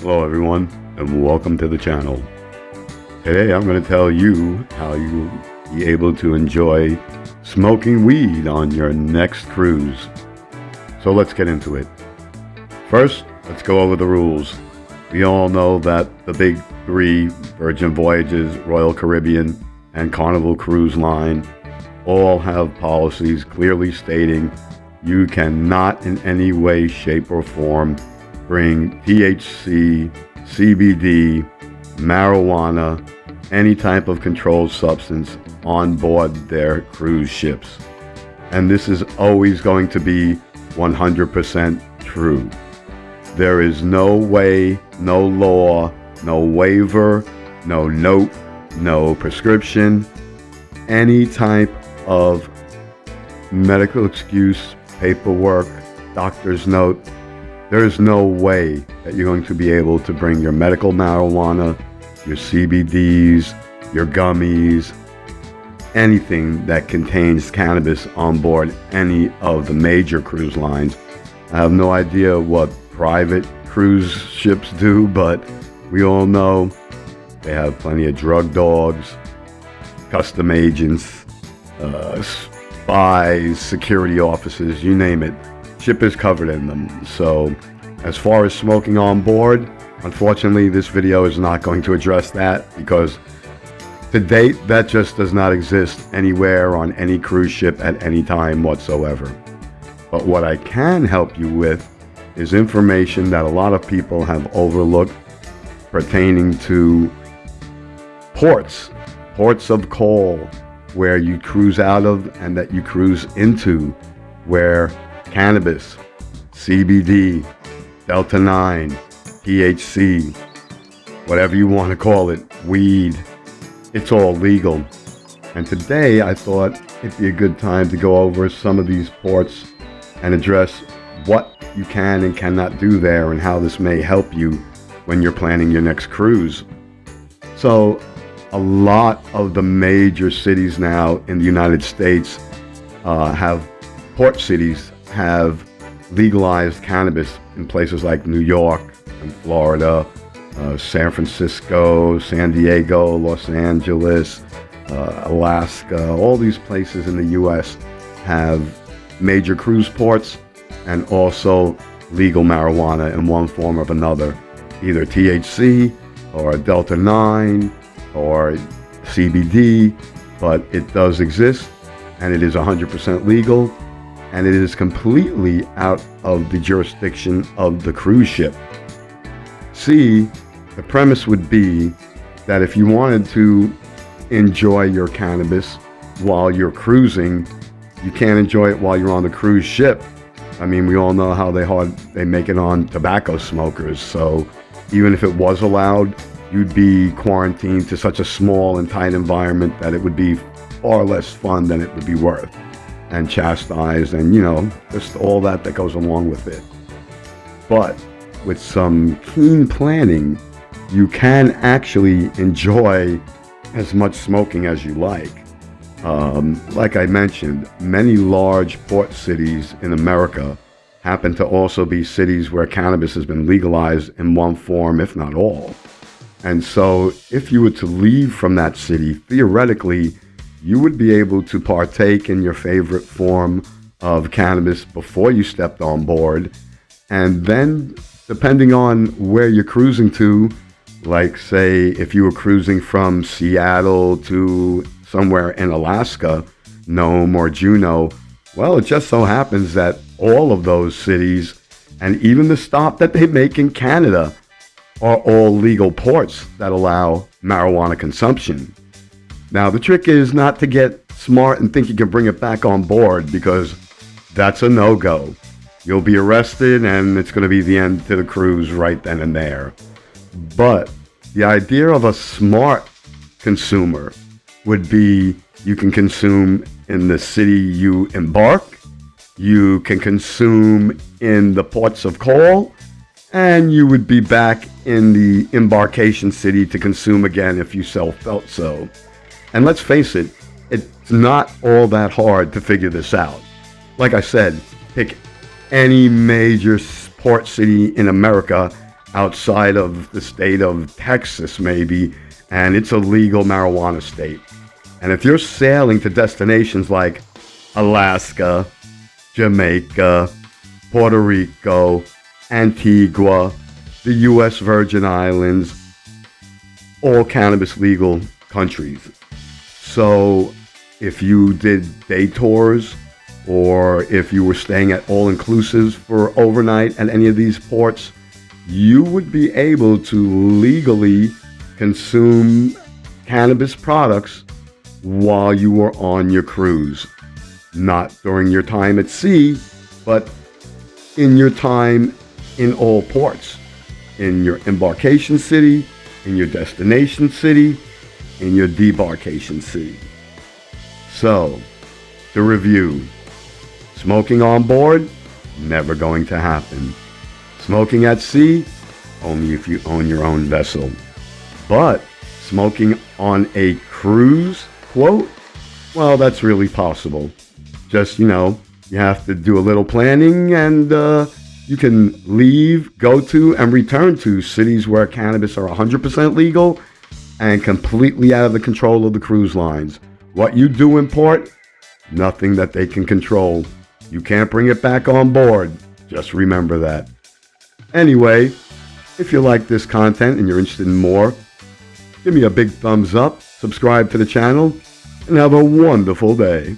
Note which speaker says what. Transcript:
Speaker 1: Hello everyone, and welcome to the channel. Today I'm going to tell you how you'll be able to enjoy smoking weed on your next cruise. So let's get into it. First, let's go over the rules. We all know that the big three, Virgin Voyages, Royal Caribbean, and Carnival Cruise Line, all have policies clearly stating you cannot in any way, shape, or form bring THC, CBD, marijuana, any type of controlled substance on board their cruise ships. And this is always going to be 100% true. There is no way, no law, no waiver, no note, no prescription, any type of medical excuse, paperwork, doctor's note. There is no way that you're going to be able to bring your medical marijuana, your CBDs, your gummies, anything that contains cannabis on board any of the major cruise lines. I have no idea what private cruise ships do, but we all know they have plenty of drug dogs, custom agents, spies, security officers, you name it. Ship is covered in them. So as far as smoking on board, unfortunately this video is not going to address that, because to date that just does not exist anywhere on any cruise ship at any time whatsoever. But what I can help you with is information that a lot of people have overlooked pertaining to ports of call where you cruise out of and that you cruise into, where cannabis, CBD, Delta 9, THC, whatever you want to call it, weed, it's all legal. And today I thought it'd be a good time to go over some of these ports and address what you can and cannot do there and how this may help you when you're planning your next cruise. So a lot of the major cities now in the United States port cities have legalized cannabis in places like New York and Florida, San Francisco, San Diego, Los Angeles, Alaska. All these places in the US have major cruise ports and also legal marijuana in one form or another, either THC or Delta 9 or CBD, but it does exist and it is 100% legal. And it is completely out of the jurisdiction of the cruise ship. See, the premise would be that if you wanted to enjoy your cannabis while you're cruising, you can't enjoy it while you're on the cruise ship. I mean, we all know how they make it on tobacco smokers. So even if it was allowed, you'd be quarantined to such a small and tight environment that it would be far less fun than it would be worth, and chastised, and just all that goes along with it. But with some keen planning, you can actually enjoy as much smoking as you like. Like I mentioned, many large port cities in America happen to also be cities where cannabis has been legalized in one form, if not all. And so if you were to leave from that city, theoretically, you would be able to partake in your favorite form of cannabis before you stepped on board. And then, depending on where you're cruising to, like say if you were cruising from Seattle to somewhere in Alaska, Nome or Juneau, well, it just so happens that all of those cities, and even the stop that they make in Canada, are all legal ports that allow marijuana consumption. Now, the trick is not to get smart and think you can bring it back on board, because that's a no-go. You'll be arrested and it's going to be the end to the cruise right then and there. But the idea of a smart consumer would be you can consume in the city you embark, you can consume in the ports of call, and you would be back in the embarkation city to consume again if you felt so. And let's face it, it's not all that hard to figure this out. Like I said, pick any major port city in America outside of the state of Texas, maybe, and it's a legal marijuana state. And if you're sailing to destinations like Alaska, Jamaica, Puerto Rico, Antigua, the U.S. Virgin Islands, all cannabis legal countries. So if you did day tours, or if you were staying at all-inclusives for overnight at any of these ports, you would be able to legally consume cannabis products while you were on your cruise. Not during your time at sea, but in your time in all ports. In your embarkation city, in your destination city, in your debarkation city. So, to review, smoking on board, never going to happen. Smoking at sea, only if you own your own vessel. But smoking on a cruise, quote, well, that's really possible. Just, you have to do a little planning, and you can leave, go to, and return to cities where cannabis are 100% legal and completely out of the control of the cruise lines. What you do in port, nothing that they can control. You can't bring it back on board. Just remember that. Anyway, if you like this content and you're interested in more, give me a big thumbs up, subscribe to the channel, and have a wonderful day.